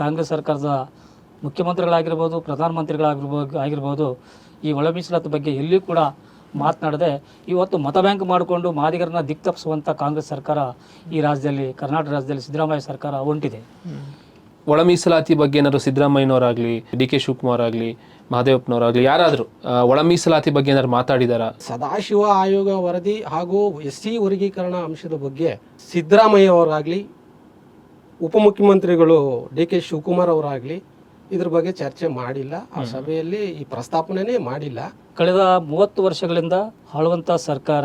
ಕಾಂಗ್ರೆಸ್ ಸರ್ಕಾರದ ಮುಖ್ಯಮಂತ್ರಿಗಳಾಗಿರ್ಬೋದು, ಆಗಿರ್ಬೋದು ಈ ಒಳ ಮೀಸಲಾತಿ ಬಗ್ಗೆ ಎಲ್ಲಿಯೂ ಕೂಡ ಮಾತನಾಡದೆ ಇವತ್ತು ಮತ ಬ್ಯಾಂಕ್ ಮಾಡಿಕೊಂಡು ಮಾದಿಗರನ್ನ ದಿಕ್ತಪ್ಪಿಸುವಂಥ ಕಾಂಗ್ರೆಸ್ ಸರ್ಕಾರ ಈ ರಾಜ್ಯದಲ್ಲಿ, ಕರ್ನಾಟಕ ರಾಜ್ಯದಲ್ಲಿ ಸಿದ್ದರಾಮಯ್ಯ ಸರ್ಕಾರ ಹೊಂಟಿದೆ. ಒಳ ಮೀಸಲಾತಿ ಬಗ್ಗೆ ಏನಾದ್ರು ಸಿದ್ದರಾಮಯ್ಯನವರಾಗಲಿ, ಡಿ.ಕೆ. ಶಿವಕುಮಾರ್ ಆಗಲಿ, ಮಹದೇವಪ್ಪನವರಾಗಲಿ ಯಾರಾದರೂ ಒಳ ಮೀಸಲಾತಿ ಬಗ್ಗೆ ಏನಾದ್ರು ಮಾತಾಡಿದಾರಾ? ಸದಾಶಿವ ಆಯೋಗ ವರದಿ ಹಾಗೂ SC ವರ್ಗೀಕರಣ ಅಂಶದ ಬಗ್ಗೆ ಸಿದ್ದರಾಮಯ್ಯ ಅವರಾಗಲಿ, ಉಪಮುಖ್ಯಮಂತ್ರಿಗಳು ಡಿ.ಕೆ. ಶಿವಕುಮಾರ್ ಅವರಾಗಲಿ ಇದ್ರ ಬಗ್ಗೆ ಚರ್ಚೆ ಮಾಡಿಲ್ಲ. ಆ ಸಭೆಯಲ್ಲಿ ಈ ಪ್ರಸ್ತಾಪನೆ ಮಾಡಿಲ್ಲ. ಕಳೆದ 30 ವರ್ಷಗಳಿಂದ ಆಳುವಂಥ ಸರ್ಕಾರ,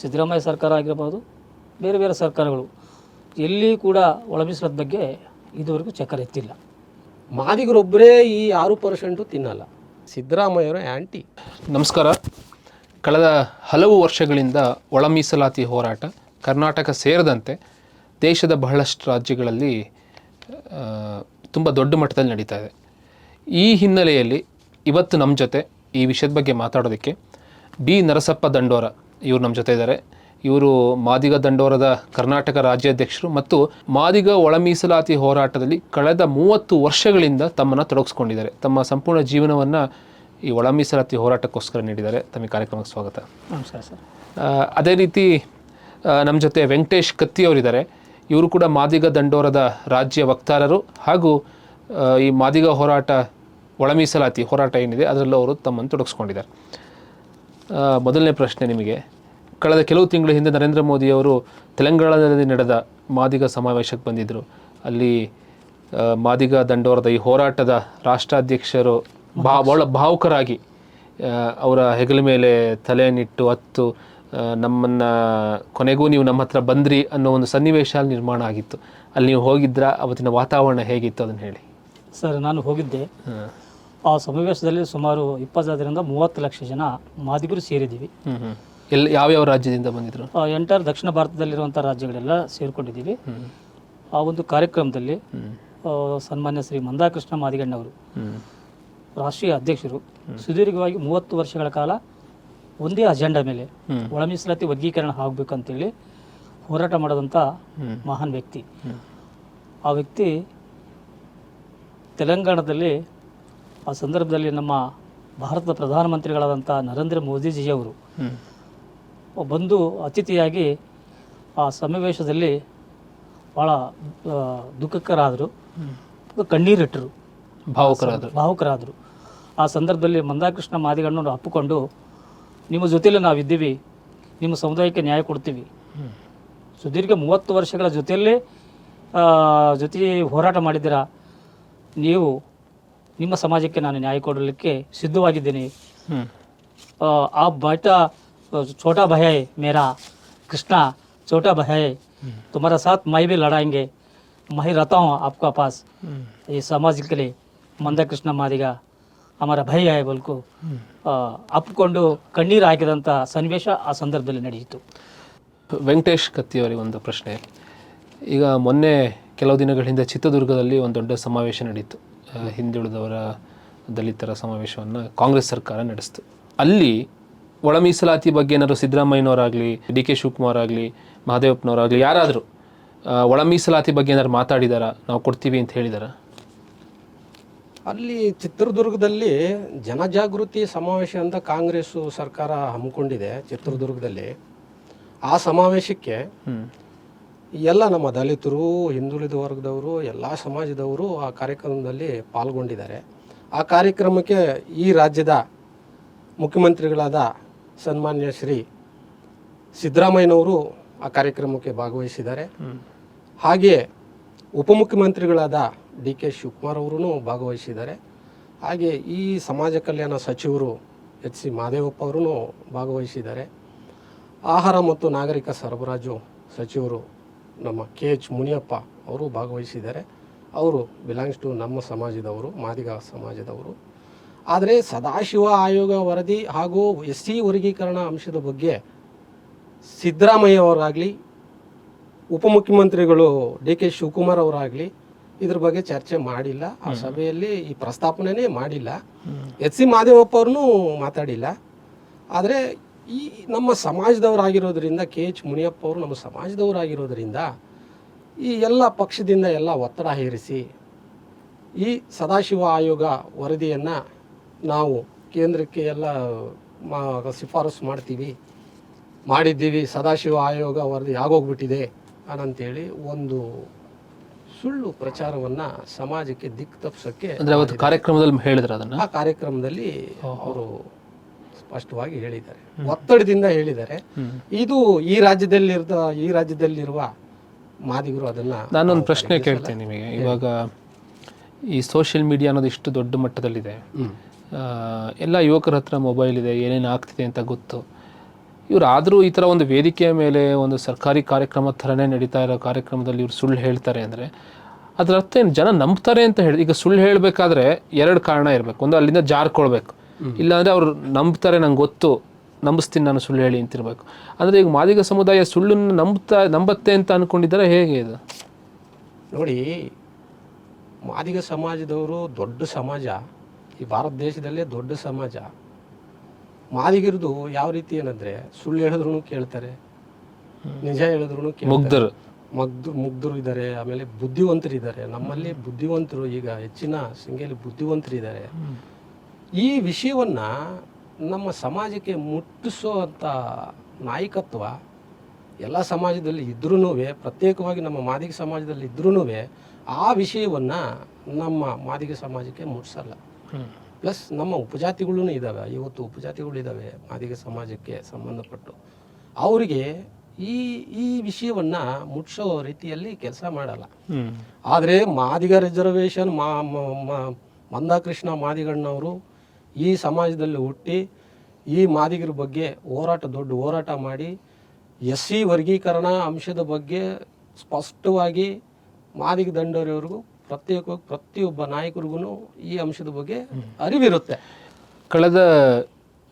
ಸಿದ್ದರಾಮಯ್ಯ ಸರ್ಕಾರ ಆಗಿರ್ಬೋದು, ಬೇರೆ ಬೇರೆ ಸರ್ಕಾರಗಳು ಎಲ್ಲಿ ಕೂಡ ಒಳ ಮೀಸಲಾತಿ ಬಗ್ಗೆ ಇದುವರೆಗೂ ಚಕ್ಕರ್ ಎತ್ತಿಲ್ಲ. ಮಾದಿಗರೊಬ್ಬರೇ ಈ 6% ತಿನ್ನಲ್ಲ. ಸಿದ್ದರಾಮಯ್ಯವರು ಆ್ಯಂಟಿ. ನಮಸ್ಕಾರ. ಕಳೆದ ಹಲವು ವರ್ಷಗಳಿಂದ ಒಳ ಮೀಸಲಾತಿ ಹೋರಾಟ ಕರ್ನಾಟಕ ಸೇರಿದಂತೆ ದೇಶದ ಬಹಳಷ್ಟು ರಾಜ್ಯಗಳಲ್ಲಿ ತುಂಬ ದೊಡ್ಡ ಮಟ್ಟದಲ್ಲಿ ನಡೀತಾ ಇದೆ. ಈ ಹಿನ್ನೆಲೆಯಲ್ಲಿ ಇವತ್ತು ನಮ್ಮ ಜೊತೆ ಈ ವಿಷಯದ ಬಗ್ಗೆ ಮಾತಾಡೋದಕ್ಕೆ ಬಿ ನರಸಪ್ಪ ದಂಡೋರ ಇವರು ನಮ್ಮ ಜೊತೆ ಇದ್ದಾರೆ. ಇವರು ಮಾದಿಗ ದಂಡೋರದ ಕರ್ನಾಟಕ ರಾಜ್ಯಾಧ್ಯಕ್ಷರು ಮತ್ತು ಮಾದಿಗ ಒಳ ಮೀಸಲಾತಿ ಹೋರಾಟದಲ್ಲಿ ಕಳೆದ 30 ವರ್ಷಗಳಿಂದ ತಮ್ಮನ್ನು ತೊಡಗಿಸ್ಕೊಂಡಿದ್ದಾರೆ. ತಮ್ಮ ಸಂಪೂರ್ಣ ಜೀವನವನ್ನು ಈ ಒಳ ಮೀಸಲಾತಿ ಹೋರಾಟಕ್ಕೋಸ್ಕರ ನೀಡಿದ್ದಾರೆ. ತಮಗೆ ಕಾರ್ಯಕ್ರಮಕ್ಕೆ ಸ್ವಾಗತ. ನಮಸ್ಕಾರ ಸರ್. ಅದೇ ರೀತಿ ನಮ್ಮ ಜೊತೆ ವೆಂಕಟೇಶ್ ಕತ್ತಿಯವರಿದ್ದಾರೆ. ಇವರು ಕೂಡ ಮಾದಿಗ ದಂಡೋರದ ರಾಜ್ಯ ವಕ್ತಾರರು ಹಾಗೂ ಈ ಮಾದಿಗ ಹೋರಾಟ, ಒಳ ಮೀಸಲಾತಿ ಹೋರಾಟ ಏನಿದೆ ಅದರಲ್ಲೂ ಅವರು ತಮ್ಮನ್ನು ತೊಡಗಿಸ್ಕೊಂಡಿದ್ದಾರೆ. ಮೊದಲನೇ ಪ್ರಶ್ನೆ ನಿಮಗೆ, ಕಳೆದ ಕೆಲವು ತಿಂಗಳ ಹಿಂದೆ ನರೇಂದ್ರ ಮೋದಿಯವರು ತೆಲಂಗಾಣದಲ್ಲಿ ನಡೆದ ಮಾದಿಗ ಸಮಾವೇಶಕ್ಕೆ ಬಂದಿದ್ದರು. ಅಲ್ಲಿ ಮಾದಿಗ ದಂಡೋರದ ಈ ಹೋರಾಟದ ರಾಷ್ಟ್ರಾಧ್ಯಕ್ಷರು ಭಾವುಕರಾಗಿ ಅವರ ಹೆಗಲ ಮೇಲೆ ತಲೆಯನ್ನಿಟ್ಟು ಅತ್ತು ನಮ್ಮನ್ನು ಕೊನೆಗೂ ನೀವು ನಮ್ಮ ಹತ್ರ ಬಂದ್ರಿ ಅನ್ನೋ ಒಂದು ಸನ್ನಿವೇಶ ಅಲ್ಲಿ ನಿರ್ಮಾಣ ಆಗಿತ್ತು. ಅಲ್ಲಿ ನೀವು ಹೋಗಿದ್ರ, ಅವತ್ತಿನ ವಾತಾವರಣ ಹೇಗಿತ್ತು ಅದನ್ನು ಹೇಳಿ. ಸರ್, ನಾನು ಹೋಗಿದ್ದೆ. ಆ ಸಮಾವೇಶದಲ್ಲಿ ಸುಮಾರು 25 30 ಲಕ್ಷ ಜನ ಮಾದಿಗರು ಸೇರಿದ್ದೀವಿ. ಯಾವ್ಯಾವ ರಾಜ್ಯದಿಂದ ಬಂದಿದ್ರು? ಎಂಟರ್ ದಕ್ಷಿಣ ಭಾರತದಲ್ಲಿರುವಂಥ ರಾಜ್ಯಗಳೆಲ್ಲ ಸೇರಿಕೊಂಡಿದ್ದೀವಿ. ಆ ಒಂದು ಕಾರ್ಯಕ್ರಮದಲ್ಲಿ ಸನ್ಮಾನ್ಯ ಶ್ರೀ ಮಂದಾಕೃಷ್ಣ ಮಾದಿಗಣ್ಣವರು ರಾಷ್ಟ್ರೀಯ ಅಧ್ಯಕ್ಷರು ಸುದೀರ್ಘವಾಗಿ 30 ವರ್ಷಗಳ ಕಾಲ ಒಂದೇ ಅಜೆಂಡಾ ಮೇಲೆ ಒಳ ಮೀಸಲಾತಿ ವರ್ಗೀಕರಣ ಆಗಬೇಕಂತೇಳಿ ಹೋರಾಟ ಮಾಡೋದಂಥ ಮಹಾನ್ ವ್ಯಕ್ತಿ. ಆ ವ್ಯಕ್ತಿ ತೆಲಂಗಾಣದಲ್ಲಿ ಆ ಸಂದರ್ಭದಲ್ಲಿ ನಮ್ಮ ಭಾರತದ ಪ್ರಧಾನಮಂತ್ರಿಗಳಾದಂಥ ನರೇಂದ್ರ ಮೋದಿಜಿಯವರು ಬಂದು ಅತಿಥಿಯಾಗಿ ಆ ಸಮಾವೇಶದಲ್ಲಿ ಭಾಳ ದುಃಖಕರಾದರು, ಕಣ್ಣೀರಿಟ್ಟರು, ಭಾವುಕರಾದರು. ಆ ಸಂದರ್ಭದಲ್ಲಿ ಮಂದಾಕೃಷ್ಣ ಮಾದಿಗಣ್ಣನ್ನು ಅಪ್ಪಿಕೊಂಡು ನಿಮ್ಮ ಜೊತೆಯಲ್ಲಿ ನಾವಿದ್ದೀವಿ, ನಿಮ್ಮ ಸಮುದಾಯಕ್ಕೆ ನ್ಯಾಯ ಕೊಡ್ತೀವಿ, ಸುದೀರ್ಘ 30 ವರ್ಷಗಳ ಜೊತೆ ಹೋರಾಟ ಮಾಡಿದ್ದೀರಾ, ನೀವು ನಿಮ್ಮ ಸಮಾಜಕ್ಕೆ ನಾನು ನ್ಯಾಯ ಕೊಡಲಿಕ್ಕೆ ಸಿದ್ಧವಾಗಿದ್ದೀನಿ. ಆ ಬೇಟಾ छोटा भाई है मेरा, कृष्णा छोटा भाई है, तुम्हारा साथ मैं भी लड़ाएंगे, मैं रहता हूँ आपका पास, ये समाज के लिए मंदा कृष्ण मादिगा हमारा भाई है बोल्को ಅಪ್ಪಿಕೊಂಡು ಕಣ್ಣೀರು ಹಾಕಿದಂಥ ಸನ್ನಿವೇಶ ಆ ಸಂದರ್ಭದಲ್ಲಿ ನಡೆಯಿತು. ವೆಂಕಟೇಶ್ ಕತ್ತಿಯವರಿಗೆ ಒಂದು ಪ್ರಶ್ನೆ. ಈಗ ಮೊನ್ನೆ ಕೆಲವು ದಿನಗಳ ಹಿಂದೆ ಚಿತ್ರದುರ್ಗದಲ್ಲಿ ಒಂದು ದೊಡ್ಡ ಸಮಾವೇಶ ನಡೀತು. ಹಿಂದುಳಿದವರ ದಲಿತರ ಸಮಾವೇಶವನ್ನು ಕಾಂಗ್ರೆಸ್ ಸರ್ಕಾರ ನಡೆಸಿತು. ಅಲ್ಲಿ ಒಳ ಮೀಸಲಾತಿ ಬಗ್ಗೆ ಏನಾದ್ರು ಸಿದ್ದರಾಮಯ್ಯನವರಾಗಲಿ, ಡಿ.ಕೆ. ಶಿವಕುಮಾರ್ ಆಗಲಿ, ಮಹದೇವಪ್ಪನವರಾಗಲಿ ಯಾರಾದರೂ ಒಳ ಮೀಸಲಾತಿ ಬಗ್ಗೆ ಏನಾದ್ರು ಮಾತಾಡಿದಾರಾ, ನಾವು ಕೊಡ್ತೀವಿ ಅಂತ ಹೇಳಿದಾರಾ? ಅಲ್ಲಿ ಚಿತ್ರದುರ್ಗದಲ್ಲಿ ಜನಜಾಗೃತಿ ಸಮಾವೇಶ ಅಂತ ಕಾಂಗ್ರೆಸ್ ಸರ್ಕಾರ ಹಮ್ಮಿಕೊಂಡಿದೆ ಚಿತ್ರದುರ್ಗದಲ್ಲಿ. ಆ ಸಮಾವೇಶಕ್ಕೆ ಎಲ್ಲ ನಮ್ಮ ದಲಿತರು, ಹಿಂದುಳಿದ ವರ್ಗದವರು, ಎಲ್ಲ ಸಮಾಜದವರು ಆ ಕಾರ್ಯಕ್ರಮದಲ್ಲಿ ಪಾಲ್ಗೊಂಡಿದ್ದಾರೆ. ಆ ಕಾರ್ಯಕ್ರಮಕ್ಕೆ ಈ ರಾಜ್ಯದ ಮುಖ್ಯಮಂತ್ರಿಗಳಾದ ಸನ್ಮಾನ್ಯ ಶ್ರೀ ಸಿದ್ದರಾಮಯ್ಯನವರು ಆ ಕಾರ್ಯಕ್ರಮಕ್ಕೆ ಭಾಗವಹಿಸಿದ್ದಾರೆ. ಹಾಗೆಯೇ ಉಪಮುಖ್ಯಮಂತ್ರಿಗಳಾದ ಡಿ.ಕೆ. ಶಿವಕುಮಾರ್ ಅವರೂ ಭಾಗವಹಿಸಿದ್ದಾರೆ. ಹಾಗೆ ಈ ಸಮಾಜ ಕಲ್ಯಾಣ ಸಚಿವರು H.C. ಮಹದೇವಪ್ಪ ಅವರೂ ಭಾಗವಹಿಸಿದ್ದಾರೆ. ಆಹಾರ ಮತ್ತು ನಾಗರಿಕ ಸರಬರಾಜು ಸಚಿವರು ನಮ್ಮ K.H. ಮುನಿಯಪ್ಪ ಅವರು ಭಾಗವಹಿಸಿದ್ದಾರೆ. ಅವರು ಬಿಲಾಂಗ್ಸ್ ಟು ನಮ್ಮ ಸಮಾಜದವರು, ಮಾದಿಗ ಸಮಾಜದವರು. ಆದರೆ ಸದಾಶಿವ ಆಯೋಗ ವರದಿ ಹಾಗೂ SC ವರ್ಗೀಕರಣ ಅಂಶದ ಬಗ್ಗೆ ಸಿದ್ದರಾಮಯ್ಯ ಅವರಾಗಲಿ, ಉಪಮುಖ್ಯಮಂತ್ರಿಗಳು ಡಿ.ಕೆ. ಶಿವಕುಮಾರ್ ಅವರಾಗಲಿ ಇದ್ರ ಬಗ್ಗೆ ಚರ್ಚೆ ಮಾಡಿಲ್ಲ. ಆ ಸಭೆಯಲ್ಲಿ ಈ ಪ್ರಸ್ತಾಪನೆ ಮಾಡಿಲ್ಲ. H.C. ಮಹದೇವಪ್ಪ ಅವ್ರನ್ನೂ ಮಾತಾಡಿಲ್ಲ. ಆದರೆ ಈ ನಮ್ಮ ಸಮಾಜದವರಾಗಿರೋದ್ರಿಂದ, K.H. ಮುನಿಯಪ್ಪ ಅವರು ನಮ್ಮ ಸಮಾಜದವರಾಗಿರೋದ್ರಿಂದ ಈ ಎಲ್ಲ ಪಕ್ಷದಿಂದ ಎಲ್ಲ ಒತ್ತಡ ಹೇರಿಸಿ ಈ ಸದಾಶಿವ ಆಯೋಗ ವರದಿಯನ್ನು ನಾವು ಕೇಂದ್ರಕ್ಕೆ ಎಲ್ಲ ಶಿಫಾರಸು ಮಾಡಿದ್ದೀವಿ, ಸದಾಶಿವ ಆಯೋಗ ವರದಿ ಆಗೋಗ್ಬಿಟ್ಟಿದೆ ಅನ್ನಂತೇಳಿ ಒಂದು ಸುಳ್ಳು ಪ್ರಚಾರವನ್ನು ಸಮಾಜಕ್ಕೆ ದಿಕ್ಕು ತಪ್ಪಿಸೋಕ್ಕೆ ಅಂದರೆ ಅವತ್ತು ಕಾರ್ಯಕ್ರಮದಲ್ಲಿ ಹೇಳಿದ್ರು ಅದನ್ನು. ಆ ಕಾರ್ಯಕ್ರಮದಲ್ಲಿ ಅವರು ಸ್ಪಷ್ಟವಾಗಿ ಹೇಳಿದ್ದಾರೆ, ಒತ್ತಡದಿಂದ ಹೇಳಿದ್ದಾರೆ. ಇದು ಈ ರಾಜ್ಯದಲ್ಲಿರುವ ಮಾದಿಗರು ಅದನ್ನ. ನಾನೊಂದು ಪ್ರಶ್ನೆ ಕೇಳ್ತೇನೆ ನಿಮಗೆ. ಇವಾಗ ಈ ಸೋಷಿಯಲ್ ಮೀಡಿಯಾ ಅನ್ನೋದು ಇಷ್ಟು ದೊಡ್ಡ ಮಟ್ಟದಲ್ಲಿದೆ, ಎಲ್ಲ ಯುವಕರ ಹತ್ರ ಮೊಬೈಲ್ ಇದೆ, ಏನೇನು ಆಗ್ತಿದೆ ಅಂತ ಗೊತ್ತು. ಇವ್ರು ಆದರೂ ಈ ಥರ ಒಂದು ವೇದಿಕೆಯ ಮೇಲೆ ಒಂದು ಸರ್ಕಾರಿ ಕಾರ್ಯಕ್ರಮ ಥರನೇ ನಡೀತಾ ಇರೋ ಕಾರ್ಯಕ್ರಮದಲ್ಲಿ ಇವ್ರು ಸುಳ್ಳು ಹೇಳ್ತಾರೆ ಅಂದರೆ ಅದರ ಅರ್ಥ ಏನು? ಜನ ನಂಬ್ತಾರೆ ಅಂತ ಹೇಳಿ. ಈಗ ಸುಳ್ಳು ಹೇಳಬೇಕಾದ್ರೆ ಎರಡು ಕಾರಣ ಇರಬೇಕು. ಒಂದು ಅಲ್ಲಿಂದ ಜಾರ್ಕೊಳ್ಬೇಕು, ಇಲ್ಲಾಂದರೆ ಅವ್ರು ನಂಬ್ತಾರೆ, ನಂಗೆ ಗೊತ್ತು, ನಂಬಿಸ್ತೀನಿ ನಾನು ಸುಳ್ಳು ಹೇಳಿ ಅಂತಿರ್ಬೇಕು. ಅಂದರೆ ಈಗ ಮಾದಿಗ ಸಮುದಾಯ ಸುಳ್ಳನ್ನು ನಂಬತ್ತೆ ಅಂತ ಅಂದ್ಕೊಂಡಿದ್ದಾರೆ, ಹೇಗೆ ಇದು? ನೋಡಿ, ಮಾದಿಗ ಸಮಾಜದವರು ದೊಡ್ಡ ಸಮಾಜ, ಈ ಭಾರತ ದೇಶದಲ್ಲೇ ದೊಡ್ಡ ಸಮಾಜ. ಮಾದಿಗರದು ಯಾವ ರೀತಿ ಏನಂದ್ರೆ ಸುಳ್ಳು ಹೇಳಿದ್ರು ಕೇಳ್ತಾರೆ, ನಿಜ ಹೇಳಿದ್ರು ಮುಗ್ಧರು ಇದ್ದಾರೆ, ಆಮೇಲೆ ಬುದ್ಧಿವಂತರು ಇದ್ದಾರೆ. ನಮ್ಮಲ್ಲಿ ಬುದ್ಧಿವಂತರು ಈಗ ಹೆಚ್ಚಿನ ಸಂಖ್ಯೆಯಲ್ಲಿ ಬುದ್ಧಿವಂತರಿದ್ದಾರೆ. ಈ ವಿಷಯವನ್ನ ನಮ್ಮ ಸಮಾಜಕ್ಕೆ ಮುಟ್ಟಿಸುವಂಥ ನಾಯಕತ್ವ ಎಲ್ಲ ಸಮಾಜದಲ್ಲಿ ಇದ್ರೂ, ಪ್ರತ್ಯೇಕವಾಗಿ ನಮ್ಮ ಮಾದಿಗ ಸಮಾಜದಲ್ಲಿ ಇದ್ರೂ ಆ ವಿಷಯವನ್ನ ನಮ್ಮ ಮಾದಿಗ ಸಮಾಜಕ್ಕೆ ಮುಟ್ಟಿಸಲ್ಲ. ಪ್ಲಸ್ ನಮ್ಮ ಉಪಜಾತಿಗಳೂ ಇದ್ದಾವೆ, ಇವತ್ತು ಉಪಜಾತಿಗಳು ಇದ್ದಾವೆ ಮಾದಿಗ ಸಮಾಜಕ್ಕೆ ಸಂಬಂಧಪಟ್ಟು. ಅವರಿಗೆ ಈ ವಿಷಯವನ್ನ ಮುಟ್ಟಿಸೋ ರೀತಿಯಲ್ಲಿ ಕೆಲಸ ಮಾಡಲ್ಲ. ಆದರೆ ಮಾದಿಗ ರಿಸರ್ವೇಷನ್ ಮಂದಾಕೃಷ್ಣ ಮಾದಿಗಣ್ಣವರು ಈ ಸಮಾಜದಲ್ಲಿ ಹುಟ್ಟಿ ಈ ಮಾದಿಗರ ಬಗ್ಗೆ ದೊಡ್ಡ ಹೋರಾಟ ಮಾಡಿ SC ವರ್ಗೀಕರಣ ಅಂಶದ ಬಗ್ಗೆ ಸ್ಪಷ್ಟವಾಗಿ ಮಾದಿಗ ದಂಡೋರಿಯವ್ರಿಗೂ ಪ್ರತ್ಯೇಕವಾಗಿ ಪ್ರತಿಯೊಬ್ಬ ನಾಯಕರಿಗೂ ಈ ಅಂಶದ ಬಗ್ಗೆ ಅರಿವಿರುತ್ತೆ. ಕಳೆದ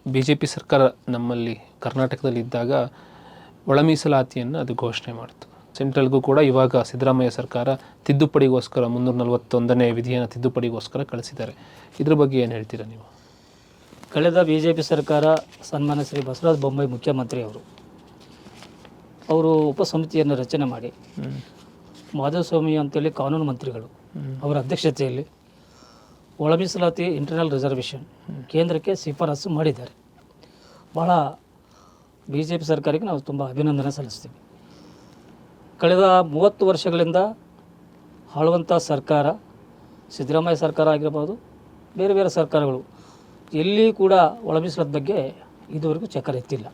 BJP ಸರ್ಕಾರ ನಮ್ಮಲ್ಲಿ ಕರ್ನಾಟಕದಲ್ಲಿ ಇದ್ದಾಗ ಒಳ ಮೀಸಲಾತಿಯನ್ನು ಅದು ಘೋಷಣೆ ಮಾಡಿತು. ಸೆಂಟ್ರಲ್ಗೂ ಕೂಡ ಇವಾಗ ಸಿದ್ದರಾಮಯ್ಯ ಸರ್ಕಾರ ತಿದ್ದುಪಡಿಗೋಸ್ಕರ 341ನೇ ವಿಧಿಯನ್ನು ತಿದ್ದುಪಡಿಗೋಸ್ಕರ ಕಳಿಸಿದ್ದಾರೆ. ಇದ್ರ ಬಗ್ಗೆ ಏನು ಹೇಳ್ತೀರಾ ನೀವು? ಕಳೆದ BJP ಸರ್ಕಾರ ಸನ್ಮಾನ್ಯ ಶ್ರೀ ಬಸವರಾಜ ಬೊಮ್ಮಾಯಿ ಮುಖ್ಯಮಂತ್ರಿ ಅವರು ಉಪಸಮಿತಿಯನ್ನು ರಚನೆ ಮಾಡಿ ಮಾಧವಸ್ವಾಮಿ ಅಂತೇಳಿ ಕಾನೂನು ಮಂತ್ರಿಗಳು ಅವರ ಅಧ್ಯಕ್ಷತೆಯಲ್ಲಿ ಒಳ ಮೀಸಲಾತಿ ಇಂಟರ್ನಲ್ ರಿಸರ್ವೇಷನ್ ಕೇಂದ್ರಕ್ಕೆ ಶಿಫಾರಸು ಮಾಡಿದ್ದಾರೆ. ಭಾಳ BJP ಸರ್ಕಾರಕ್ಕೆ ನಾವು ತುಂಬ ಅಭಿನಂದನೆ ಸಲ್ಲಿಸ್ತೀವಿ. ಕಳೆದ 30 ವರ್ಷಗಳಿಂದ ಆಳುವಂಥ ಸರ್ಕಾರ, ಸಿದ್ದರಾಮಯ್ಯ ಸರ್ಕಾರ ಆಗಿರ್ಬೋದು, ಬೇರೆ ಬೇರೆ ಸರ್ಕಾರಗಳು ಎಲ್ಲಿ ಕೂಡ ಒಳ ಮೀಸಲಾತಿ ಬಗ್ಗೆ ಇದುವರೆಗೂ ಚಕ್ರ ಎತ್ತಿಲ್ಲ.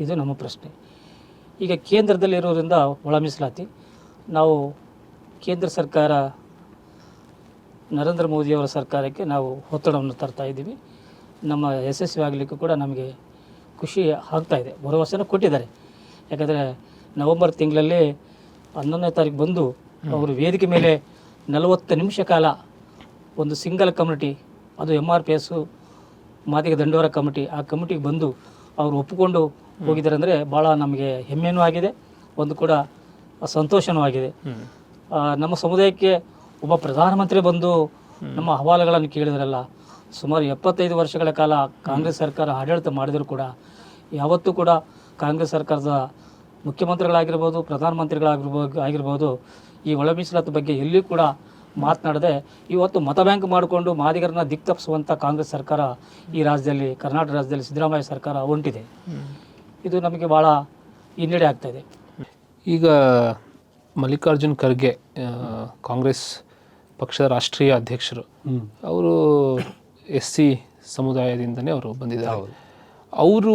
ಇದು ನಮ್ಮ ಪ್ರಶ್ನೆ. ಈಗ ಕೇಂದ್ರದಲ್ಲಿರೋದ್ರಿಂದ ಒಳ ಮೀಸಲಾತಿ ನಾವು ಕೇಂದ್ರ ಸರ್ಕಾರ ನರೇಂದ್ರ ಮೋದಿಯವರ ಸರ್ಕಾರಕ್ಕೆ ನಾವು ಒತ್ತಡವನ್ನು ತರ್ತಾ ಇದ್ದೀವಿ. ನಮ್ಮ ಯಶಸ್ವಿ ಆಗಲಿಕ್ಕೂ ಕೂಡ ನಮಗೆ ಖುಷಿ ಆಗ್ತಾಯಿದೆ. ಭರವಸೆನ ಕೊಟ್ಟಿದ್ದಾರೆ. ಯಾಕಂದರೆ ನವೆಂಬರ್ ತಿಂಗಳಲ್ಲಿ 11ನೇ ತಾರೀಕು ಬಂದು ಅವರು ವೇದಿಕೆ ಮೇಲೆ 40 ನಿಮಿಷ ಕಾಲ ಒಂದು ಸಿಂಗಲ್ ಕಮಿಟಿ, ಅದು MRPS ಮಾದಿಗ ದಂಡೋರ ಕಮಿಟಿ, ಆ ಕಮಿಟಿಗೆ ಬಂದು ಅವರು ಒಪ್ಪಿಕೊಂಡು ಹೋಗಿದ್ದಾರೆ. ಅಂದರೆ ಭಾಳ ನಮಗೆ ಹೆಮ್ಮೆನೂ ಆಗಿದೆ, ಒಂದು ಕೂಡ ಸಂತೋಷನೂ ಆಗಿದೆ. ನಮ್ಮ ಸಮುದಾಯಕ್ಕೆ ಒಬ್ಬ ಪ್ರಧಾನಮಂತ್ರಿ ಬಂದು ನಮ್ಮ ಅಹವಾಲುಗಳನ್ನು ಕೇಳಿದ್ರಲ್ಲ. ಸುಮಾರು 75 ವರ್ಷಗಳ ಕಾಲ ಕಾಂಗ್ರೆಸ್ ಸರ್ಕಾರ ಆಡಳಿತ ಮಾಡಿದರೂ ಕೂಡ ಯಾವತ್ತೂ ಕೂಡ ಕಾಂಗ್ರೆಸ್ ಸರ್ಕಾರದ ಮುಖ್ಯಮಂತ್ರಿಗಳಾಗಿರ್ಬೋದು, ಪ್ರಧಾನಮಂತ್ರಿಗಳಾಗಿರ್ಬೋದು ಈ ಒಳ ಮೀಸಲಾತಿ ಬಗ್ಗೆ ಎಲ್ಲಿಯೂ ಕೂಡ ಮಾತನಾಡದೆ ಇವತ್ತು ಮತ ಬ್ಯಾಂಕ್ ಮಾಡಿಕೊಂಡು ಮಾದಿಗರನ್ನ ದಿಕ್ತಪ್ಪಿಸುವಂಥ ಕಾಂಗ್ರೆಸ್ ಸರ್ಕಾರ ಈ ರಾಜ್ಯದಲ್ಲಿ, ಕರ್ನಾಟಕ ರಾಜ್ಯದಲ್ಲಿ ಸಿದ್ದರಾಮಯ್ಯ ಸರ್ಕಾರ ಹೊಂಟಿದೆ. ಇದು ನಮಗೆ ಭಾಳ ಹಿನ್ನಡೆ ಆಗ್ತಾಯಿದೆ. ಈಗ ಮಲ್ಲಿಕಾರ್ಜುನ್ ಖರ್ಗೆ ಕಾಂಗ್ರೆಸ್ ಪಕ್ಷದ ರಾಷ್ಟ್ರೀಯ ಅಧ್ಯಕ್ಷರು, ಅವರು SC ಸಮುದಾಯದಿಂದನೇ ಅವರು ಬಂದಿದ್ದಾರೆ. ಅವರು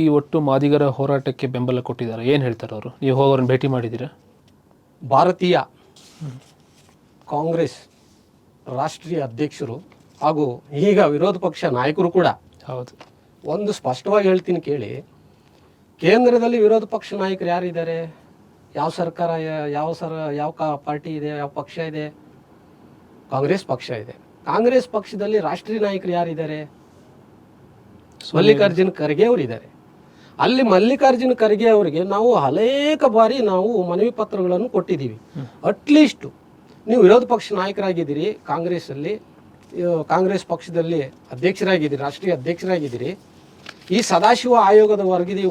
ಈ ಒಟ್ಟು ಮಾದಿಗರ ಹೋರಾಟಕ್ಕೆ ಬೆಂಬಲ ಕೊಟ್ಟಿದ್ದಾರೆ. ಏನು ಹೇಳ್ತಾರೆ ಅವರು? ನೀವು ಹೋಗೋರನ್ನ ಭೇಟಿ ಮಾಡಿದ್ದೀರಾ? ಭಾರತೀಯ ಕಾಂಗ್ರೆಸ್ ರಾಷ್ಟ್ರೀಯ ಅಧ್ಯಕ್ಷರು ಹಾಗೂ ಈಗ ವಿರೋಧ ಪಕ್ಷ ನಾಯಕರು ಕೂಡ ಹೌದು. ಒಂದು ಸ್ಪಷ್ಟವಾಗಿ ಹೇಳ್ತೀನಿ ಕೇಳಿ. ಕೇಂದ್ರದಲ್ಲಿ ವಿರೋಧ ಪಕ್ಷ ನಾಯಕರು ಯಾರಿದ್ದಾರೆ? ಯಾವ ಸರ್ಕಾರ, ಯಾವ ಪಾರ್ಟಿ ಇದೆ, ಯಾವ ಪಕ್ಷ ಇದೆ? ಕಾಂಗ್ರೆಸ್ ಪಕ್ಷ ಇದೆ. ಕಾಂಗ್ರೆಸ್ ಪಕ್ಷದಲ್ಲಿ ರಾಷ್ಟ್ರೀಯ ನಾಯಕರು ಯಾರಿದ್ದಾರೆ? ಮಲ್ಲಿಕಾರ್ಜುನ್ ಖರ್ಗೆ ಅವರು ಇದ್ದಾರೆ. ಅಲ್ಲಿ ಮಲ್ಲಿಕಾರ್ಜುನ್ ಖರ್ಗೆ ಅವರಿಗೆ ನಾವು ಅನೇಕ ಬಾರಿ ನಾವು ಮನವಿ ಪತ್ರಗಳನ್ನು ಕೊಟ್ಟಿದ್ದೀವಿ. ಅಟ್ಲೀಸ್ಟ್ ನೀವು ವಿರೋಧ ಪಕ್ಷ ನಾಯಕರಾಗಿದ್ದೀರಿ, ಕಾಂಗ್ರೆಸ್ ಪಕ್ಷದಲ್ಲಿ ಅಧ್ಯಕ್ಷರಾಗಿದ್ದೀರಿ, ರಾಷ್ಟ್ರೀಯ ಅಧ್ಯಕ್ಷರಾಗಿದ್ದೀರಿ. ಈ ಸದಾಶಿವ ಆಯೋಗದ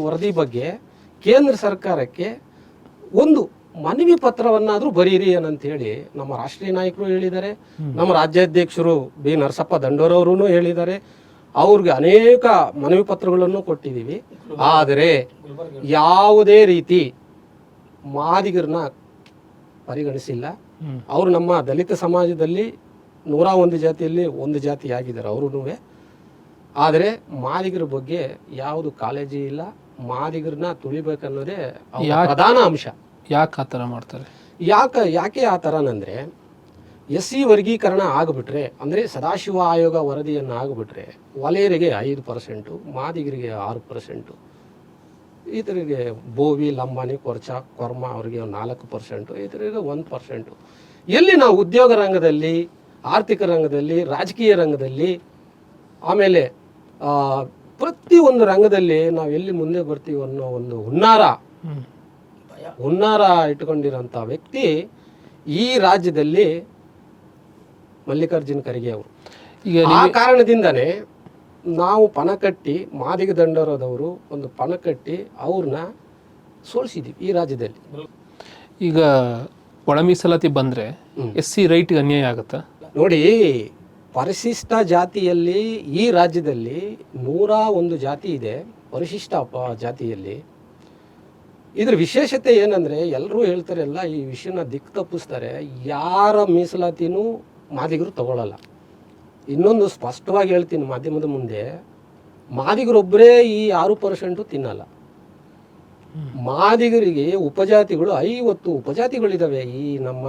ವರದಿ ಬಗ್ಗೆ ಕೇಂದ್ರ ಸರ್ಕಾರಕ್ಕೆ ಒಂದು ಮನವಿ ಪತ್ರವನ್ನಾದರೂ ಬರೀರಿ ಅನ್ನಂತೇಳಿ ನಮ್ಮ ರಾಷ್ಟ್ರೀಯ ನಾಯಕರು ಹೇಳಿದ್ದಾರೆ, ನಮ್ಮ ರಾಜ್ಯಾಧ್ಯಕ್ಷರು ಬಿ ನರಸಪ್ಪ ದಂಡೋರವರು ಹೇಳಿದ್ದಾರೆ. ಅವ್ರಿಗೆ ಅನೇಕ ಮನವಿ ಪತ್ರಗಳನ್ನು ಕೊಟ್ಟಿದ್ದೀವಿ. ಆದರೆ ಯಾವುದೇ ರೀತಿ ಮಾದಿಗರನ್ನ ಪರಿಗಣಿಸಿಲ್ಲ. ಅವರು ನಮ್ಮ ದಲಿತ ಸಮಾಜದಲ್ಲಿ 101 ಜಾತಿಯಲ್ಲಿ ಒಂದು ಜಾತಿ ಆಗಿದ್ದಾರೆ ಅವರೂ. ಆದರೆ ಮಾದಿಗರ ಬಗ್ಗೆ ಯಾವುದು ಕಾಳಜಿ ಇಲ್ಲ. ಮಾದಿಗರನ್ನ ತುಳಿಬೇಕನ್ನೋದೇ ಅವ್ರ ಪ್ರಧಾನ ಅಂಶ. ಯಾಕೆ ಆ ಥರ ಮಾಡ್ತಾರೆ? ಯಾಕೆ ಆ ಥರನಂದರೆ SC ವರ್ಗೀಕರಣ ಆಗಿಬಿಟ್ರೆ, ಅಂದರೆ ಸದಾಶಿವ ಆಯೋಗ ವರದಿಯನ್ನು ಆಗಿಬಿಟ್ರೆ ವಲಯರಿಗೆ 5%, ಮಾದಿಗರಿಗೆ 6%, ಇತರಿಗೆ ಬೋವಿ, ಲಂಬಾಣಿ, ಕೊರ್ಚ, ಕೊರ್ಮ ಅವರಿಗೆ 4%, ಇತರಿಗೆ 1%. ಎಲ್ಲಿ ನಾವು ಉದ್ಯೋಗ ರಂಗದಲ್ಲಿ, ಆರ್ಥಿಕ ರಂಗದಲ್ಲಿ, ರಾಜಕೀಯ ರಂಗದಲ್ಲಿ, ಆಮೇಲೆ ಪ್ರತಿಯೊಂದು ರಂಗದಲ್ಲಿ ನಾವು ಎಲ್ಲಿ ಮುಂದೆ ಬರ್ತೀವಿ ಅನ್ನೋ ಒಂದು ಹುನ್ನಾರ ಇಟ್ಕೊಂಡಿರೋಂಥ ವ್ಯಕ್ತಿ ಈ ರಾಜ್ಯದಲ್ಲಿ ಮಲ್ಲಿಕಾರ್ಜುನ ಖರ್ಗೆ ಅವರು. ಆ ಕಾರಣದಿಂದನೇ ನಾವು ಪಣ ಕಟ್ಟಿ, ಮಾದಿಗ ದಂಡೋರದವರು ಒಂದು ಪಣ ಕಟ್ಟಿ ಅವ್ರನ್ನ ಸೋಲಿಸಿದ್ದೀವಿ ಈ ರಾಜ್ಯದಲ್ಲಿ. ಈಗ ಒಳ ಮೀಸಲಾತಿ ಬಂದರೆ SC ರೈಟ್ಗೆ ಅನ್ಯಾಯ ಆಗುತ್ತಾ? ನೋಡಿ, ಪರಿಶಿಷ್ಟ ಜಾತಿಯಲ್ಲಿ ಈ ರಾಜ್ಯದಲ್ಲಿ 101 ಜಾತಿ ಇದೆ. ಪರಿಶಿಷ್ಟ ಜಾತಿಯಲ್ಲಿ ಇದ್ರ ವಿಶೇಷತೆ ಏನಂದರೆ, ಎಲ್ಲರೂ ಹೇಳ್ತಾರೆ, ಎಲ್ಲ ಈ ವಿಷಯನ ದಿಕ್ಕು ತಪ್ಪಿಸ್ತಾರೆ. ಯಾರ ಮೀಸಲಾತಿನೂ ಮಾದಿಗರು ತಗೊಳ್ಳಲ್ಲ. ಇನ್ನೊಂದು ಸ್ಪಷ್ಟವಾಗಿ ಹೇಳ್ತೀನಿ ಮಾಧ್ಯಮದ ಮುಂದೆ, ಮಾದಿಗರೊಬ್ಬರೇ ಈ 6% ತಿನ್ನಲ್ಲ. ಮಾದಿಗರಿಗೆ ಉಪಜಾತಿಗಳು 50 ಉಪಜಾತಿಗಳಿದಾವೆ ಈ ನಮ್ಮ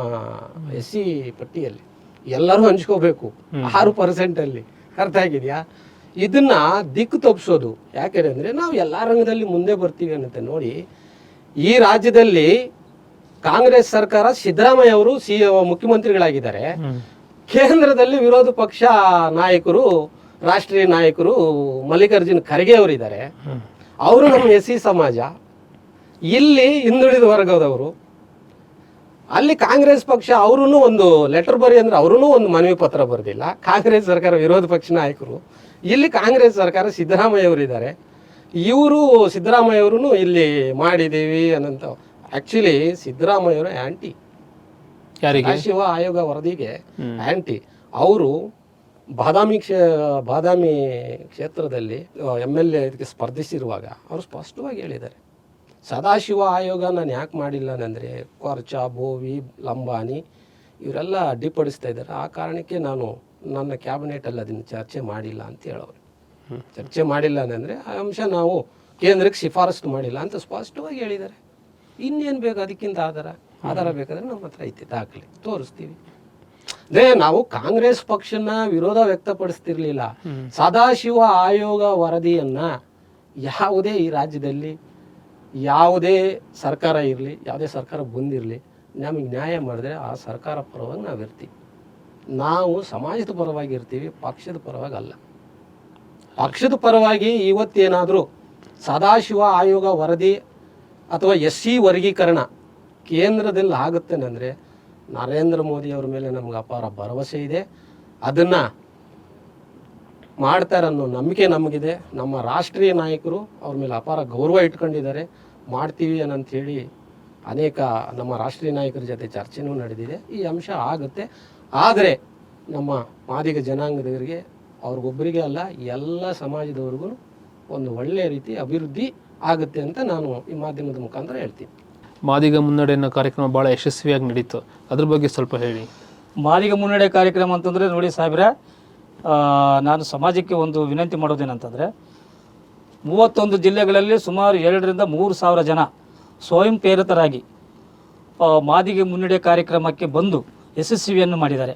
SC ಪಟ್ಟಿಯಲ್ಲಿ. ಎಲ್ಲರೂ ಹಂಚ್ಕೋಬೇಕು 6% ಅಲ್ಲಿ. ಅರ್ಥ ಆಗಿದೆಯಾ? ಇದನ್ನ ದಿಕ್ಕು ತಪ್ಪಿಸೋದು ಯಾಕೆ ಅಂದರೆ, ನಾವು ಎಲ್ಲ ರಂಗದಲ್ಲಿ ಮುಂದೆ ಬರ್ತೀವಿ ಅನ್ನತ್ತೆ. ನೋಡಿ, ಈ ರಾಜ್ಯದಲ್ಲಿ ಕಾಂಗ್ರೆಸ್ ಸರ್ಕಾರ, ಸಿದ್ದರಾಮಯ್ಯ ಅವರು ಮುಖ್ಯಮಂತ್ರಿಗಳಾಗಿದ್ದಾರೆ. ಕೇಂದ್ರದಲ್ಲಿ ವಿರೋಧ ಪಕ್ಷ ನಾಯಕರು, ರಾಷ್ಟ್ರೀಯ ನಾಯಕರು ಮಲ್ಲಿಕಾರ್ಜುನ ಖರ್ಗೆ ಅವರಿದ್ದಾರೆ. ಅವರು ನಮ್ಮ SC ಸಮಾಜ. ಇಲ್ಲಿ ಹಿಂದುಳಿದ ವರ್ಗದವರು. ಅಲ್ಲಿ ಕಾಂಗ್ರೆಸ್ ಪಕ್ಷ ಅವರೂ ಒಂದು ಲೆಟರ್ ಬರಿ ಅಂದ್ರೆ ಅವರೂ ಒಂದು ಮನವಿ ಪತ್ರ ಬರೆದಿಲ್ಲ. ಕಾಂಗ್ರೆಸ್ ಸರ್ಕಾರ ವಿರೋಧ ಪಕ್ಷ ನಾಯಕರು. ಇಲ್ಲಿ ಕಾಂಗ್ರೆಸ್ ಸರ್ಕಾರ ಸಿದ್ದರಾಮಯ್ಯ ಅವರಿದ್ದಾರೆ. ಇವರು ಸಿದ್ದರಾಮಯ್ಯ ಅವರು ಇಲ್ಲಿ ಮಾಡಿದ್ದೀವಿ ಅನ್ನಂತ. ಆ್ಯಕ್ಚುಲಿ ಸಿದ್ದರಾಮಯ್ಯ ಅವರು ಆ್ಯಂಟಿ ಸದಾಶಿವ ಆಯೋಗ ವರದಿಗೆ ಆ್ಯಂಟಿ. ಅವರು ಬಾದಾಮಿ ಕ್ಷೇತ್ರದಲ್ಲಿ MLA ಇದಕ್ಕೆ ಸ್ಪರ್ಧಿಸಿರುವಾಗ ಅವರು ಸ್ಪಷ್ಟವಾಗಿ ಹೇಳಿದ್ದಾರೆ, ಸದಾಶಿವ ಆಯೋಗ ನಾನು ಯಾಕೆ ಮಾಡಿಲ್ಲ ಅಂದರೆ, ಕೊರ್ಚ, ಬೋವಿ, ಲಂಬಾಣಿ ಇವರೆಲ್ಲ ಅಡ್ಡಿಪಡಿಸ್ತಾ ಇದ್ದಾರೆ. ಆ ಕಾರಣಕ್ಕೆ ನಾನು ನನ್ನ ಕ್ಯಾಬಿನೆಟಲ್ಲಿ ಅದನ್ನು ಚರ್ಚೆ ಮಾಡಿಲ್ಲ ಅಂತ ಹೇಳೋರು. ಚರ್ಚೆ ಮಾಡಿಲ್ಲ ಅಂದರೆ ಆ ಅಂಶ ನಾವು ಕೇಂದ್ರಕ್ಕೆ ಶಿಫಾರಸು ಮಾಡಿಲ್ಲ ಅಂತ ಸ್ಪಷ್ಟವಾಗಿ ಹೇಳಿದ್ದಾರೆ. ಇನ್ನೇನು ಬೇಕು ಅದಕ್ಕಿಂತ ಆಧಾರ ಬೇಕಾದರೆ ನಮ್ಮ ಹತ್ರ ಐತೆ, ದಾಖಲೆ ತೋರಿಸ್ತೀವಿ. ಅದೇ ನಾವು ಕಾಂಗ್ರೆಸ್ ಪಕ್ಷನ ವಿರೋಧ ವ್ಯಕ್ತಪಡಿಸ್ತಿರ್ಲಿಲ್ಲ. ಸದಾಶಿವ ಆಯೋಗ ವರದಿಯನ್ನ ಯಾವುದೇ ಈ ರಾಜ್ಯದಲ್ಲಿ ಯಾವುದೇ ಸರ್ಕಾರ ಇರಲಿ, ಯಾವುದೇ ಸರ್ಕಾರ ಬಂದಿರಲಿ, ನಮಗೆ ನ್ಯಾಯ ಮಾಡಿದ್ರೆ ಆ ಸರ್ಕಾರ ಪರವಾಗಿ ನಾವಿರ್ತೀವಿ. ನಾವು ಸಮಾಜದ ಪರವಾಗಿ ಇರ್ತೀವಿ, ಪಕ್ಷದ ಪರವಾಗಿ ಅಲ್ಲ. ಪಕ್ಷದ ಪರವಾಗಿ ಇವತ್ತೇನಾದರೂ ಸದಾಶಿವ ಆಯೋಗ ವರದಿ ಅಥವಾ SC ವರ್ಗೀಕರಣ ಕೇಂದ್ರದಲ್ಲಿ ಆಗುತ್ತೇನೆಂದರೆ, ನರೇಂದ್ರ ಮೋದಿ ಅವ್ರ ಮೇಲೆ ನಮ್ಗೆ ಅಪಾರ ಭರವಸೆ ಇದೆ. ಅದನ್ನು ಮಾಡ್ತಾರೆ ಅನ್ನೋ ನಂಬಿಕೆ ನಮಗಿದೆ. ನಮ್ಮ ರಾಷ್ಟ್ರೀಯ ನಾಯಕರು ಅವ್ರ ಮೇಲೆ ಅಪಾರ ಗೌರವ ಇಟ್ಕೊಂಡಿದ್ದಾರೆ. ಮಾಡ್ತೀವಿ ಅನ್ನಂಥೇಳಿ ಅನೇಕ ನಮ್ಮ ರಾಷ್ಟ್ರೀಯ ನಾಯಕರ ಜೊತೆ ಚರ್ಚೆನೂ ನಡೆದಿದೆ. ಈ ಅಂಶ ಆಗುತ್ತೆ. ಆದರೆ ನಮ್ಮ ಮಾದಿಗ ಜನಾಂಗದವರಿಗೆ, ಅವ್ರಿಗೊಬ್ಬರಿಗೆ ಅಲ್ಲ, ಎಲ್ಲ ಸಮಾಜದವ್ರಿಗೂ ಒಂದು ಒಳ್ಳೆಯ ರೀತಿ ಅಭಿವೃದ್ಧಿ ಆಗುತ್ತೆ ಅಂತ ನಾನು ಈ ಮಾಧ್ಯಮದ ಮುಖಾಂತರ ಹೇಳ್ತೀನಿ. ಮಾದಿಗ ಮುನ್ನಡೆ ಅನ್ನೋ ಕಾರ್ಯಕ್ರಮ ಭಾಳ ಯಶಸ್ವಿಯಾಗಿ ನಡೀತು, ಅದ್ರ ಬಗ್ಗೆ ಸ್ವಲ್ಪ ಹೇಳಿ. ಮಾದಿಗ ಮುನ್ನಡೆ ಕಾರ್ಯಕ್ರಮ ಅಂತಂದರೆ ನೋಡಿ ಸಾಹೇಬ್ರೆ, ನಾನು ಸಮಾಜಕ್ಕೆ ಒಂದು ವಿನಂತಿ ಮಾಡೋದೇನಂತಂದರೆ, 31 ಜಿಲ್ಲೆಗಳಲ್ಲಿ ಸುಮಾರು 2,000 to 3,000 ಜನ ಸ್ವಯಂ ಪ್ರೇರಿತರಾಗಿ ಮಾದಿಗೆ ಮುನ್ನಡೆ ಕಾರ್ಯಕ್ರಮಕ್ಕೆ ಬಂದು ಯಶಸ್ವಿಯನ್ನು ಮಾಡಿದ್ದಾರೆ.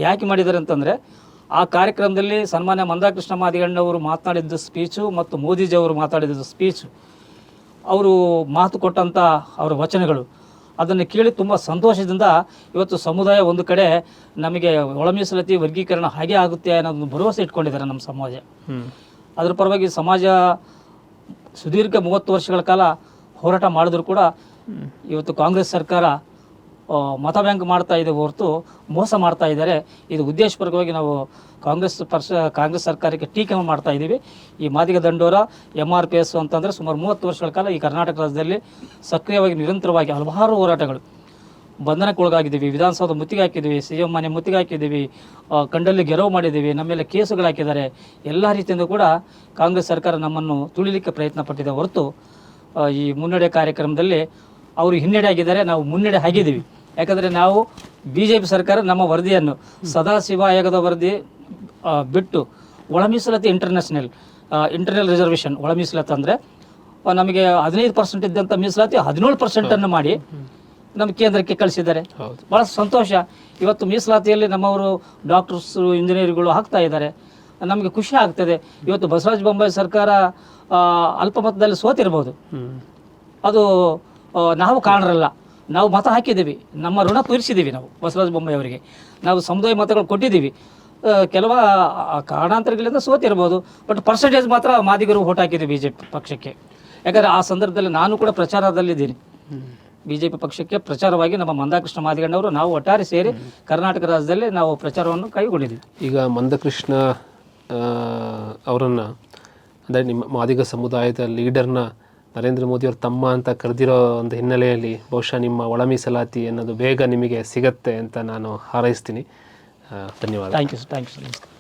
ಯಾಕೆ ಮಾಡಿದ್ದಾರೆ ಅಂತಂದರೆ, ಆ ಕಾರ್ಯಕ್ರಮದಲ್ಲಿ ಸನ್ಮಾನ್ಯ ಮಂದಾಕೃಷ್ಣ ಮಾದಿಗಣ್ಣವರು ಮಾತನಾಡಿದ್ದ ಸ್ಪೀಚು ಮತ್ತು ಮೋದಿಜಿಯವರು ಮಾತಾಡಿದ ಸ್ಪೀಚು, ಅವರು ಮಾತು ಕೊಟ್ಟಂಥ ಅವರ ವಚನಗಳು, ಅದನ್ನು ಕೇಳಿ ತುಂಬ ಸಂತೋಷದಿಂದ ಇವತ್ತು ಸಮುದಾಯ ಒಂದು ಕಡೆ ನಮಗೆ ಒಳ ಮೀಸಲಾತಿ ವರ್ಗೀಕರಣ ಹಾಗೆ ಆಗುತ್ತೆ ಅನ್ನೋದನ್ನು ಭರವಸೆ ಇಟ್ಕೊಂಡಿದ್ದಾರೆ ನಮ್ಮ ಸಮಾಜ. ಅದರ ಪರವಾಗಿ ಸಮಾಜ ಸುದೀರ್ಘ 30 ವರ್ಷಗಳ ಕಾಲ ಹೋರಾಟ ಮಾಡಿದ್ರು ಕೂಡ ಇವತ್ತು ಕಾಂಗ್ರೆಸ್ ಸರ್ಕಾರ ಮತ ಬ್ಯಾಂಕ್ ಮಾಡ್ತಾ ಇದ್ದೇವೆ ಹೊರತು ಮೋಸ ಮಾಡ್ತಾ ಇದ್ದಾರೆ. ಇದು ಉದ್ದೇಶಪೂರ್ವಕವಾಗಿ ನಾವು ಕಾಂಗ್ರೆಸ್ ಸರ್ಕಾರಕ್ಕೆ ಟೀಕೆ ಮಾಡ್ತಾ ಇದ್ದೀವಿ. ಈ ಮಾದಿಗ ದಂಡೋರ MRPS ಅಂತಂದರೆ ಸುಮಾರು 30 ವರ್ಷಗಳ ಕಾಲ ಈ ಕರ್ನಾಟಕ ರಾಜ್ಯದಲ್ಲಿ ಸಕ್ರಿಯವಾಗಿ ನಿರಂತರವಾಗಿ ಹಲವಾರು ಹೋರಾಟಗಳು, ಬಂಧನಕ್ಕೊಳಗಾಗಿದ್ದೀವಿ, ವಿಧಾನಸೌಧ ಮುತ್ತಿಗೆ ಹಾಕಿದ್ದೀವಿ, CM ಮನೆ ಮುತ್ತಿಗೆ ಹಾಕಿದ್ದೀವಿ, ಕಂಡಲ್ಲಿ ಗೆರವು ಮಾಡಿದ್ದೀವಿ, ನಮ್ಮ ಮೇಲೆ ಕೇಸುಗಳು ಹಾಕಿದ್ದಾರೆ. ಎಲ್ಲ ರೀತಿಯಿಂದ ಕೂಡ ಕಾಂಗ್ರೆಸ್ ಸರ್ಕಾರ ನಮ್ಮನ್ನು ತುಳಿಲಿಕ್ಕೆ ಪ್ರಯತ್ನ ಪಟ್ಟಿದೆ ಹೊರತು ಈ ಮುನ್ನಡೆ ಕಾರ್ಯಕ್ರಮದಲ್ಲಿ ಅವರು ಹಿನ್ನಡೆ ಆಗಿದ್ದಾರೆ, ನಾವು ಮುನ್ನಡೆ ಆಗಿದ್ದೀವಿ. ಯಾಕಂದರೆ ನಾವು BJP ಸರ್ಕಾರ ನಮ್ಮ ವರದಿಯನ್ನು ಸದಾಶಿವ ಆಯೋಗದ ವರದಿ ಬಿಟ್ಟು ಒಳ ಮೀಸಲಾತಿ ಇಂಟರ್ನಲ್ ರಿಸರ್ವೇಷನ್ ಒಳ ಮೀಸಲಾತಿ ಅಂದರೆ ನಮಗೆ 15% ಇದ್ದಂಥ ಮೀಸಲಾತಿ 17% ಮಾಡಿ ನಮ್ಮ ಕೇಂದ್ರಕ್ಕೆ ಕಳಿಸಿದ್ದಾರೆ. ಭಾಳ ಸಂತೋಷ. ಇವತ್ತು ಮೀಸಲಾತಿಯಲ್ಲಿ ನಮ್ಮವರು ಡಾಕ್ಟರ್ಸು, ಇಂಜಿನಿಯರ್ಗಳು ಆಗ್ತಾ ಇದ್ದಾರೆ, ನಮಗೆ ಖುಷಿ ಆಗ್ತದೆ. ಇವತ್ತು ಬಸವರಾಜ ಬೊಮ್ಮಾಯಿ ಸರ್ಕಾರ ಅಲ್ಪಮತದಲ್ಲಿ ಸೋತಿರ್ಬೋದು, ಅದು ನಾವು ಕಾರಣರಲ್ಲ. ನಾವು ಮತ ಹಾಕಿದ್ದೀವಿ, ನಮ್ಮ ಋಣ ತೀರಿಸಿದ್ದೀವಿ. ನಾವು ಬಸವರಾಜ ಬೊಮ್ಮಾಯಿ ಅವರಿಗೆ ನಾವು ಸಮುದಾಯ ಮತಗಳು ಕೊಟ್ಟಿದ್ದೀವಿ. ಕೆಲವು ಕಾರಣಾಂತರಗಳಿಂದ ಸೋತಿರ್ಬೋದು, ಬಟ್ ಪರ್ಸೆಂಟೇಜ್ ಮಾತ್ರ ಮಾದಿಗರು ಓಟ್ ಹಾಕಿದ್ದೀವಿ BJP ಪಕ್ಷಕ್ಕೆ. ಯಾಕಂದರೆ ಆ ಸಂದರ್ಭದಲ್ಲಿ ನಾನು ಕೂಡ ಪ್ರಚಾರದಲ್ಲಿದ್ದೀನಿ. BJP ಪಕ್ಷಕ್ಕೆ ಪ್ರಚಾರವಾಗಿ ನಮ್ಮ ಮಂದಕೃಷ್ಣ ಮಾದಿಗಣ್ಣವರು ನಾವು ಒಟ್ಟಾರೆ ಸೇರಿ ಕರ್ನಾಟಕ ರಾಜ್ಯದಲ್ಲಿ ನಾವು ಪ್ರಚಾರವನ್ನು ಕೈಗೊಂಡಿದ್ದೀವಿ. ಈಗ ಮಂದಕೃಷ್ಣ ಅವರನ್ನು ಅಂದರೆ ನಿಮ್ಮ ಮಾದಿಗ ಸಮುದಾಯದ ಲೀಡರ್ನ ನರೇಂದ್ರ ಮೋದಿಯವರು ತಮ್ಮ ಅಂತ ಕರೆದಿರೋ ಒಂದು ಹಿನ್ನೆಲೆಯಲ್ಲಿ ಬಹುಶಃ ನಿಮ್ಮ ಒಳ ಮೀಸಲಾತಿ ಅನ್ನೋದು ಬೇಗ ನಿಮಗೆ ಸಿಗತ್ತೆ ಅಂತ ನಾನು ಹಾರೈಸ್ತೀನಿ. ಧನ್ಯವಾದ. Thank you sir. ನಮಸ್ಕಾರ.